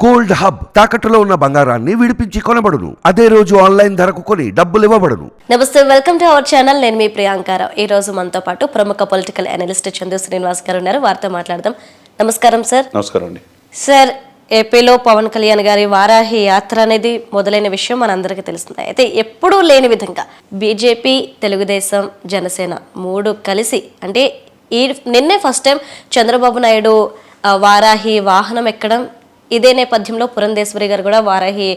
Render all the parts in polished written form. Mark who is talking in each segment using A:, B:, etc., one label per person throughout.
A: Gold hub తాకట్టులో ఉన్న బంగారాన్ని విడిపించి కొనబడును. అదే రోజు ఆన్లైన్ ధరకు కొని డబ్బులు ఇవ్వబడును.
B: నమస్తే, వెల్కమ్ టు అవర్ ఛానల్. నేను మీ ప్రియాంకారావు. ఈ రోజు మనతో పాటు ప్రముఖ పొలిటికల్ అనలిస్ట్ చందు శ్రీనివాస్ గారు ఉన్నారు. వారితో మాట్లాడదాం. నమస్కారం సార్.
C: నమస్కారం అండి.
B: సార్, ఏపీలో పవన్ కళ్యాణ్ గారి వారాహి యాత్ర అనేది మొదలైన విషయం మనందరికీ తెలుస్తుంది. అయితే ఎప్పుడూ లేని విధంగా బీజేపీ, తెలుగుదేశం, జనసేన మూడు కలిసి, అంటే నిన్నే ఫస్ట్ టైం చంద్రబాబు నాయుడు వారాహి వాహనం ఎక్కడం, ఇదే నేపథ్యంలో పురంధేశ్వరి గారు కూడా వారాహి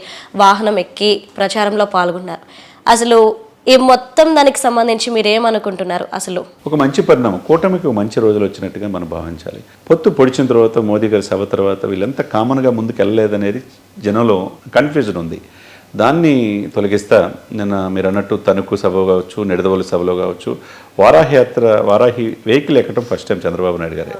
B: వాహనం ఎక్కి ప్రచారంలో పాల్గొన్నారు. అసలు ఈ మొత్తం దానికి సంబంధించి మీరేమనుకుంటున్నారు? అసలు
C: ఒక మంచి పరిణామం, కూటమికి మంచి రోజులు వచ్చినట్టుగా మనం భావించాలి. పొత్తు పొడిచిన తర్వాత, మోదీ గారి సభ తర్వాత వీళ్ళంతా కామన్గా ముందుకు వెళ్ళలేదనేది జనంలో కన్ఫ్యూజన్ ఉంది. దాన్ని తొలగిస్తా నిన్న మీరు అన్నట్టు తణుకు సభ కావచ్చు, నిడదవోలు సభలో కావచ్చు, వారాహి వెహికల్ ఎక్కడం ఫస్ట్ టైం చంద్రబాబు నాయుడు గారే,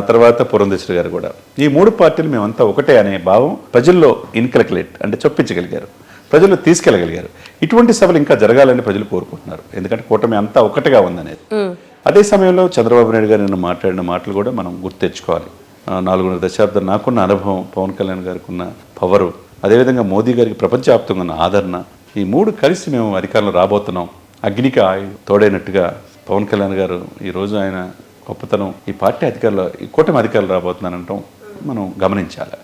C: తర్వాత పురంధేశ్వరి గారు కూడా. ఈ మూడు పార్టీలు మేమంతా ఒకటే అనే భావం ప్రజల్లో ఇన్కల్కులేట్ అంటే చొప్పించగలిగారు, ప్రజలు తీసుకెళ్ళగలిగారు. ఇటువంటి సభలు ఇంకా జరగాలని ప్రజలు కోరుకుంటున్నారు, ఎందుకంటే కూటమి అంతా ఒకటిగా ఉందనేది. అదే సమయంలో చంద్రబాబు నాయుడు గారు నిన్న మాట్లాడిన మాటలు కూడా మనం గుర్తు తెచ్చుకోవాలి. 4.5 దశాబ్దం నాకున్న అనుభవం, పవన్ కళ్యాణ్ గారికి ఉన్న పవరు, అదేవిధంగా మోదీ గారికి ప్రపంచవ్యాప్తంగా ఉన్న ఆదరణ, ఈ మూడు కలిసి మేము అధికారంలో రాబోతున్నాం. అగ్నికి తోడైనట్టుగా పవన్ కళ్యాణ్ గారు ఈరోజు ఆయన గొప్పతనం, ఈ పార్టీ అధికారులు, ఈ కూటమి అధికారులు రాబోతున్నానంటాం మనం గమనించాలి.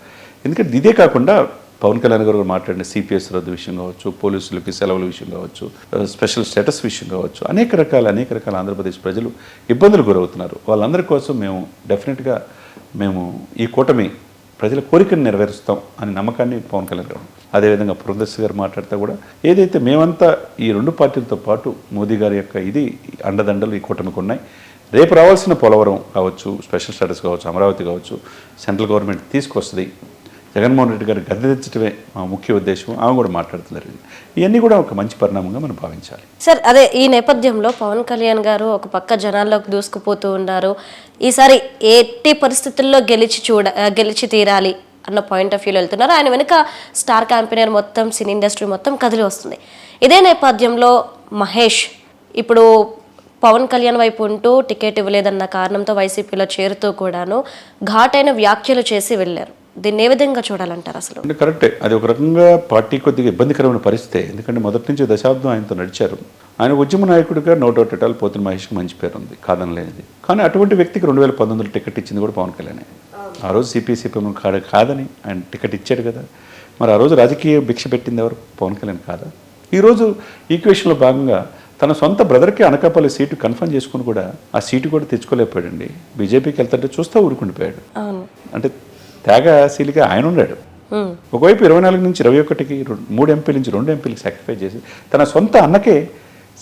C: ఎందుకంటే ఇదే కాకుండా పవన్ కళ్యాణ్ గారు మాట్లాడిన సిపిఎస్ రద్దు విషయం కావచ్చు, పోలీసులకి సెలవుల విషయం కావచ్చు, స్పెషల్ స్టేటస్ విషయం కావచ్చు, అనేక రకాల ఆంధ్రప్రదేశ్ ప్రజలు ఇబ్బందులు గురవుతున్నారు. వాళ్ళందరి కోసం మేము డెఫినెట్గా ఈ కూటమి ప్రజల కోరికను నెరవేరుస్తాం అనే నమ్మకాన్ని పవన్ కళ్యాణ్ గారు, అదేవిధంగా పురంధేశ్వరి గారు మాట్లాడితే కూడా ఏదైతే మేమంతా ఈ రెండు పార్టీలతో పాటు మోదీ గారి యొక్క అండదండలు ఈ కూటమికి ఉన్నాయి. రేపు రావాల్సిన పోలవరం కావచ్చు, స్పెషల్ స్టేటస్ కావచ్చు, అమరావతి కావచ్చు, సెంట్రల్ గవర్నమెంట్ తీసుకొస్తుంది. జగన్మోహన్ రెడ్డి గారు గద్దె తెచ్చడమే మా ముఖ్య ఉద్దేశం. ఆమె కూడా మాట్లాడుతున్నారు. ఇవన్నీ కూడా ఒక మంచి పరిణామంగా మనం భావించాలి.
B: సార్, అదే ఈ నేపథ్యంలో పవన్ కళ్యాణ్ గారు ఒక పక్క జనాల్లోకి దూసుకుపోతూ ఉన్నారు. ఈసారి ఎట్టి పరిస్థితుల్లో గెలిచి తీరాలి అన్న పాయింట్ ఆఫ్ వ్యూలో వెళ్తున్నారు. ఆయన వెనుక స్టార్ క్యాంపెయినర్ మొత్తం, సినీ ఇండస్ట్రీ మొత్తం కదిలి వస్తుంది. ఇదే నేపథ్యంలో మహేష్ ఇప్పుడు పవన్ కళ్యాణ్ వైపు ఉంటూ టికెట్ ఇవ్వలేదన్న కారణంతో వైసీపీలో చేరుతూ కూడాను ఘాటైన వ్యాఖ్యలు చేసి వెళ్ళారు. దీన్ని ఏ విధంగా చూడాలంటారు? అసలు
C: అంటే కరెక్టే, అది ఒక రకంగా పార్టీ కొద్దిగా ఇబ్బందికరమైన పరిస్థితి. ఎందుకంటే మొదటి నుంచి దశాబ్దం ఆయనతో నడిచారు. ఆయన ఉద్యమ నాయకుడిగా నో డౌట్ ఎట్ ఆల్ పోతున్న మహేష్కి మంచి పేరు ఉంది, కాదనలేనిది. కానీ అటువంటి వ్యక్తికి 2019లో టికెట్ ఇచ్చింది కూడా పవన్ కళ్యాణ్. ఆ రోజు సిపిఎం కాదని ఆయన టికెట్ ఇచ్చాడు కదా. మరి ఆ రోజు రాజకీయ భిక్ష పెట్టింది ఎవరు? పవన్ కళ్యాణ్ కాదా? ఈరోజు ఈక్వేషన్లో భాగంగా తన సొంత బ్రదర్కి అనకాపల్లి సీటు కన్ఫర్మ్ చేసుకుని కూడా ఆ సీటు కూడా తెచ్చుకోలేకపోయాడండి. బీజేపీకి వెళ్తుంటే చూస్తూ ఊరుకుండిపోయాడు. అంటే త్యాగశీలిగా ఆయన ఉన్నాడు. ఒకవైపు 24 నుంచి 21కి 3 ఎంపీల నుంచి 2 ఎంపీలకు సాక్రిఫైస్ చేసి తన సొంత అన్నకే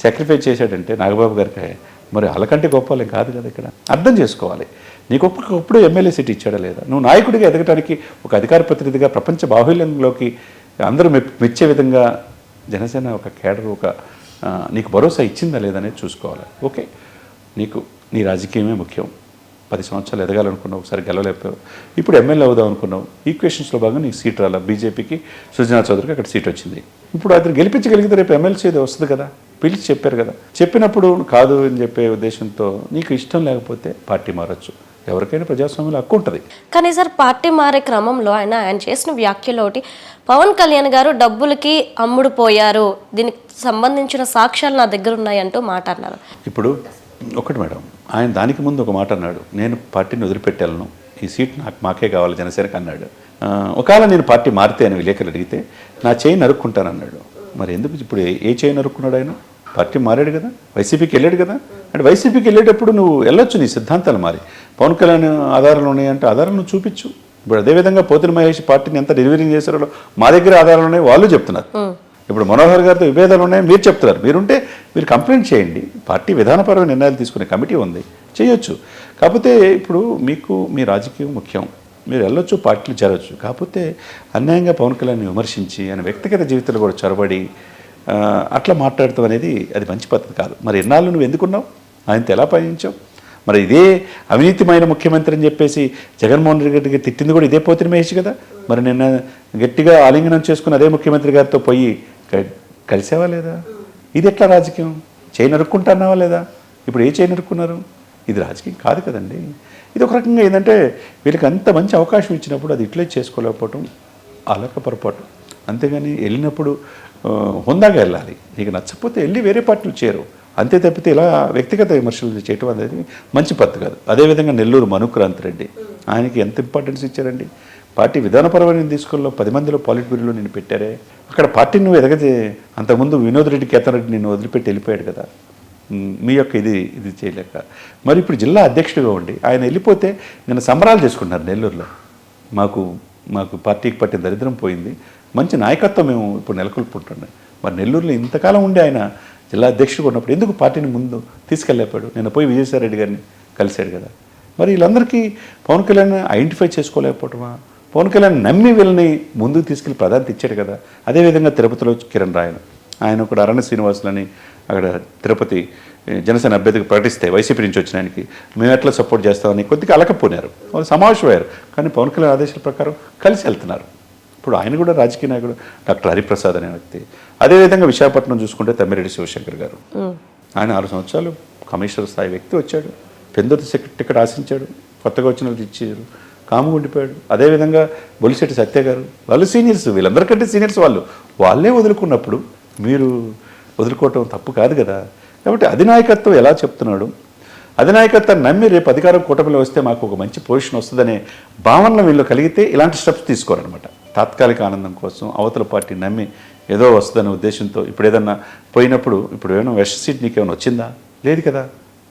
C: సాక్రిఫైస్ చేశాడంటే నాగబాబు గారికి మరి వాళ్ళకంటే గొప్పలేం కాదు కదా. ఇక్కడ అర్థం చేసుకోవాలి, నీకు ఒక్కొక్కప్పుడు ఎమ్మెల్యే సీట్ ఇచ్చాడా లేదా? నువ్వు నాయకుడిగా ఎదగటానికి, ఒక అధికార ప్రతినిధిగా ప్రపంచ బాహుళ్యంలోకి అందరూ మెచ్చే విధంగా జనసేన ఒక కేడర్ నీకు భరోసా ఇచ్చిందా లేదనేది చూసుకోవాలి. ఓకే, నీ రాజకీయమే ముఖ్యం. 10 సంవత్సరాలు ఎదగాలనుకున్నావు, ఒకసారి గెలవలేకపోయావు, ఇప్పుడు ఎమ్మెల్యే అవుదాం అనుకున్నావు. ఈక్వేషన్స్లో భాగంగా నీకు సీట్ రాలా. బీజేపీకి సుజనా చౌదరికి అక్కడ సీట్ వచ్చింది. ఇప్పుడు అతను గెలిపించగలిగితే రేపు ఎమ్మెల్సీ వస్తుంది కదా. పిలిచి చెప్పారు కదా. చెప్పినప్పుడు కాదు అని చెప్పే ఉద్దేశంతో నీకు ఇష్టం లేకపోతే పార్టీ మారచ్చు. ఎవరికైనా ప్రజాస్వామ్యంలో హక్కు ఉంటుంది.
B: కానీ సార్, పార్టీ మారే క్రమంలో ఆయన చేసిన వ్యాఖ్యలో ఒకటి, పవన్ కళ్యాణ్ గారు డబ్బులకి అమ్ముడుపోయారు, దీనికి సంబంధించిన సాక్ష్యాలు నా దగ్గర ఉన్నాయంటూ మాట్లాడినారు.
C: ఇప్పుడు ఒకటి మేడం, ఆయన దానికి ముందు ఒక మాట అన్నాడు, నేను పార్టీని వదిలిపెట్టాలను, ఈ సీట్ మాకే కావాలి జనసేనకి అన్నాడు. ఒకవేళ నేను పార్టీ మారితే అని విలేకరులు అడిగితే నా చేయి నరుక్కుంటానన్నాడు. మరి ఎందుకు ఇప్పుడు ఏ చేయి నరుక్కున్నాడు? ఆయన పార్టీ మారాడు కదా, వైసీపీకి వెళ్ళాడు కదా. అంటే వైసీపీకి వెళ్ళేటప్పుడు నువ్వు వెళ్ళొచ్చు, నీ సిద్ధాంతాలు మారి. పవన్ కళ్యాణ్ ఆధారాలు ఉన్నాయంటే ఆధారాలను చూపించు. ఇప్పుడు అదేవిధంగా పోతిన మహేష్ పార్టీని ఎంత డెలివరీ చేశారో మా దగ్గర ఆధారాలు ఉన్నాయి వాళ్ళు చెప్తున్నారు. ఇప్పుడు మనోహర్ గారితో విభేదాలు ఉన్నాయని మీరు చెప్తున్నారు. మీరు కంప్లైంట్ చేయండి. పార్టీ విధానపరమైన నిర్ణయాలు తీసుకునే కమిటీ ఉంది, చేయొచ్చు. కాకపోతే ఇప్పుడు మీకు మీ రాజకీయం ముఖ్యం, మీరు వెళ్ళొచ్చు, పార్టీలు చేరవచ్చు. కాకపోతే అన్యాయంగా పవన్ కళ్యాణ్ విమర్శించి ఆయన వ్యక్తిగత జీవితంలో కూడా చొరబడి అట్లా మాట్లాడతాం అనేది అది మంచి పద్ధతి కాదు. మరి ఎన్నాళ్ళు నువ్వు ఎందుకున్నావు? ఆయనతో ఎలా పయనించావు? మరి ఇదే అవినీతిమైన ముఖ్యమంత్రి అని చెప్పేసి జగన్మోహన్ రెడ్డికి తిట్టింది కూడా ఇదే పోతిన మహేష్ కదా. మరి నిన్న గట్టిగా ఆలింగనం చేసుకుని అదే ముఖ్యమంత్రి గారితో పోయి కలిసావా లేదా? ఇది ఎట్లా రాజకీయం? చేయి నరుక్కుంటున్నావా లేదా? ఇప్పుడు ఏ చేయి నరుక్కున్నారు? ఇది రాజకీయం కాదు కదండి. ఇది ఒక రకంగా ఏంటంటే వీళ్ళకి అంత మంచి అవకాశం ఇచ్చినప్పుడు అది ఇట్లే చేసుకోలేకపోవటం అలక పొరపాటు. అంతేగాని వెళ్ళినప్పుడు హుందాగా వెళ్ళాలి. నీకు నచ్చకపోతే వెళ్ళి వేరే పార్టీలు చేరు, అంతే తప్పితే ఇలా వ్యక్తిగత విమర్శలు చేయటం అనేది మంచి పద్ధతి కాదు. అదేవిధంగా నెల్లూరు మనుక్రాంత్ రెడ్డి, ఆయనకి ఎంత ఇంపార్టెన్స్ ఇచ్చారండి. పార్టీ విధానపరమైన తీసుకుల్లో 10 మందిలో పాలిట్ బ్యూరోలో నేను పెట్టారే, అక్కడ పార్టీని నువ్వు ఎదగదే. అంతకుముందు వినోద్ రెడ్డి, కేతన్ రెడ్డి నిన్ను వదిలిపెట్టి వెళ్ళిపోయాడు కదా, మీ యొక్క ఇది చేయలేక. మరి ఇప్పుడు జిల్లా అధ్యక్షుడిగా ఉండి ఆయన వెళ్ళిపోతే నిన్న సంబరాలు చేసుకున్నారు నెల్లూరులో. మాకు పార్టీకి పట్టిన దరిద్రం పోయింది, మంచి నాయకత్వం మేము ఇప్పుడు నెలకొల్పుకుంటున్నాం. మరి నెల్లూరులో ఇంతకాలం ఉండి ఆయన జిల్లా అధ్యక్షుడు ఉన్నప్పుడు ఎందుకు పార్టీని ముందు తీసుకెళ్ళలేపాడు? నిన్న పోయి విజయసాయి రెడ్డి గారిని కలిశాడు కదా. మరి వీళ్ళందరికీ పవన్ కళ్యాణ్ ఐడెంటిఫై చేసుకోలేకపోవటమా? పవన్ కళ్యాణ్ నమ్మి వీళ్ళని ముందుకు తీసుకెళ్ళి ప్రాధాన్యత ఇచ్చాడు కదా. అదేవిధంగా తిరుపతిలో కిరణ్ రాయన్, ఆయన కూడా అరణ్య శ్రీనివాసులని అక్కడ తిరుపతి జనసేన అభ్యర్థికి ప్రకటిస్తే వైసీపీ నుంచి వచ్చిన ఆయనకి మేము ఎట్లా సపోర్ట్ చేస్తామని కొద్దిగా అలకపోయినారు. వాళ్ళు సమావేశమయ్యారు, కానీ పవన్ కళ్యాణ్ ఆదేశాల ప్రకారం కలిసి వెళ్తున్నారు. ఇప్పుడు ఆయన కూడా రాజకీయ నాయకుడు డాక్టర్ హరిప్రసాద్ అనే వ్యక్తి. అదేవిధంగా విశాఖపట్నం చూసుకుంటే తమ్మిరెడ్డి శివశంకర్ గారు, ఆయన 6 సంవత్సరాలు కమిషనర్ స్థాయి వ్యక్తి వచ్చాడు, పెందుర్తి టికెట్ ఆశించాడు, కొత్తగా వచ్చిన వాళ్ళు ఇచ్చారు, కాము ఉండిపోయాడు. అదేవిధంగా బొలిశెట్టి సత్య గారు, వాళ్ళు సీనియర్స్, వీళ్ళందరికంటే సీనియర్స్ వాళ్ళే వదులుకున్నప్పుడు మీరు వదులుకోవటం తప్పు కాదు కదా. కాబట్టి అధినాయకత్వం ఎలా చెప్తున్నాడు, అధినాయకత్వాన్ని నమ్మి రేపు అధికారం కూటమిలో వస్తే మాకు ఒక మంచి పొజిషన్ వస్తుందనే భావనలు వీళ్ళు కలిగితే ఇలాంటి స్టెప్స్ తీసుకోరనమాట. తాత్కాలిక ఆనందం కోసం అవతల పార్టీ నమ్మి ఏదో వస్తుందనే ఉద్దేశంతో ఇప్పుడు ఏదన్నా పోయినప్పుడు ఇప్పుడు ఏమైనా వెస్ట్ సీట్ నీకేమైనా వచ్చిందా? లేదు కదా.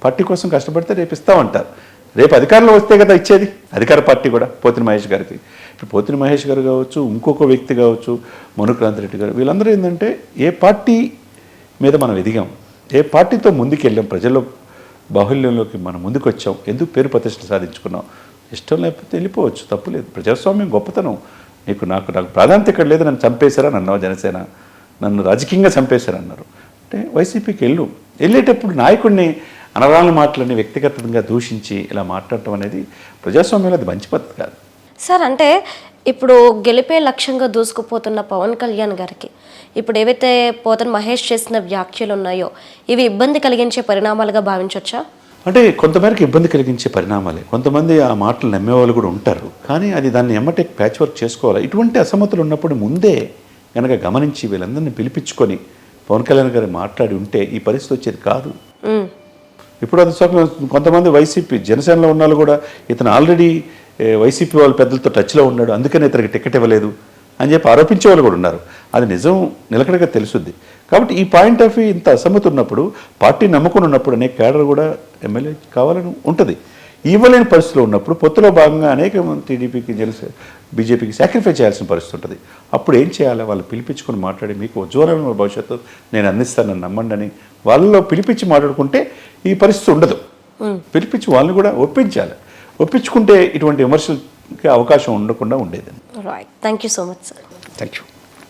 C: పార్టీ కోసం కష్టపడితే రేపు ఇస్తామంటారు. రేపు అధికారంలో వస్తే కదా ఇచ్చేది అధికార పార్టీ కూడా. పోతిన మహేష్ గారికి, ఇప్పుడు పోతిన మహేష్ గారు కావచ్చు, ఇంకొక వ్యక్తి కావచ్చు, మనుక్రాంత్ రెడ్డి గారు, వీళ్ళందరూ ఏంటంటే ఏ పార్టీ మీద మనం ఎదిగాం, ఏ పార్టీతో ముందుకు వెళ్ళాం, ప్రజల్లో బాహుల్యంలోకి మనం ముందుకు వచ్చాం, ఎందుకు పేరు ప్రతిష్టలు సాధించుకున్నాం. ఇష్టం లేకపోతే వెళ్ళిపోవచ్చు, తప్పు లేదు. ప్రజాస్వామ్యం గొప్పతనం. నాకు ప్రాధాన్యత ఇక్కడ లేదు, నన్ను చంపేశారని అన్నావు జనసేన, నన్ను రాజకీయంగా చంపేశారన్నారు అంటే వైసీపీకి వెళ్ళేటప్పుడు నాయకుడిని అనరాని మాటలని వ్యక్తిగతంగా దూషించి ఇలా మాట్లాడటం అనేది ప్రజాస్వామ్యంలో అది మంచి పద్ధతి కాదు.
B: సార్, అంటే ఇప్పుడు గెలిపే లక్ష్యంగా దూసుకుపోతున్న పవన్ కళ్యాణ్ గారికి ఇప్పుడు ఏవైతే పోతన్ మహేష్ చేసిన వ్యాఖ్యలు ఉన్నాయో ఇవి ఇబ్బంది కలిగించే పరిణామాలుగా భావించవచ్చా?
C: అంటే కొంతమేరకు ఇబ్బంది కలిగించే పరిణామాలే. కొంతమంది ఆ మాటలు నమ్మేవాళ్ళు కూడా ఉంటారు, కానీ అది దాన్ని ఎమ్మటే ప్యాచ్ వర్క్ చేసుకోవాలి. ఇటువంటి అసమతులు ఉన్నప్పుడు ముందే కనుక గమనించి వీళ్ళందరినీ పిలిపించుకొని పవన్ కళ్యాణ్ గారు మాట్లాడి ఉంటే ఈ పరిస్థితి వచ్చేది కాదు. ఇప్పుడు అది కొంతమంది వైసీపీ జనసేనలో ఉన్న వాళ్ళు కూడా ఇతను ఆల్రెడీ వైసీపీ వాళ్ళ పెద్దలతో టచ్లో ఉన్నాడు, అందుకని ఇతనికి టికెట్ ఇవ్వలేదు అని చెప్పి ఆరోపించే వాళ్ళు కూడా ఉన్నారు. అది నిజం నిలకడగా తెలుసుద్ది. కాబట్టి ఈ పాయింట్ ఆఫ్ వ్యూ ఇంత అసమ్మతి ఉన్నప్పుడు, పార్టీ నమ్ముకుని ఉన్నప్పుడు అనేక కేడర్ కూడా ఎమ్మెల్యే కావాలని ఉంటుంది. ఇవ్వలేని పరిస్థితిలో ఉన్నప్పుడు పొత్తులో భాగంగా అనేక మంది టీడీపీకి బీజేపీకి సాక్రిఫైస్ చేయాల్సిన పరిస్థితి ఉంటుంది. అప్పుడు ఏం చేయాలి? వాళ్ళు పిలిపించుకొని మాట్లాడి మీకు ఉజ్వలమైన భవిష్యత్తు నేను అందిస్తానని నమ్మండి అని వాళ్ళలో పిలిపించి మాట్లాడుకుంటే ఈ పరిస్థితి ఉండదు. పిలిపించి వాళ్ళని కూడా ఒప్పించాలి. ఒప్పించుకుంటే ఇటువంటి విమర్శలకి అవకాశం ఉండకుండా ఉండేది.
B: Right, thank you so much sir.
C: Thank you.